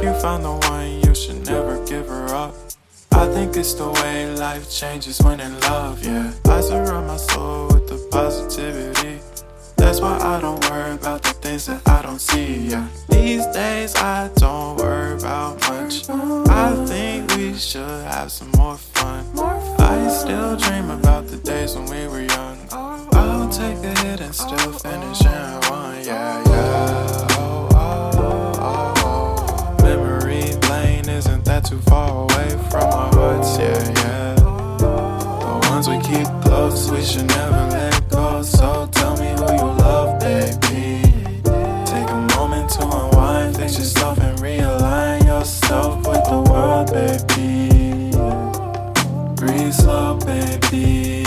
you found the one, you should never give her up. I think it's the way life changes when in love, yeah. I surround my soul with the positivity. That's why I don't worry about the things that I don't see, yeah. These days I don't worry about much. I think we should have some more fun. I still dream about the days when we were young. I'll take a hit and still finish in one, yeah, yeah. Oh, oh, oh, oh. Memory lane isn't that too far away from our hearts, yeah, yeah. The ones we keep close, we should never let go. So tell me who you love, baby. Take a moment to unwind, fix yourself and realign yourself with the world, baby. Breathe slow, baby.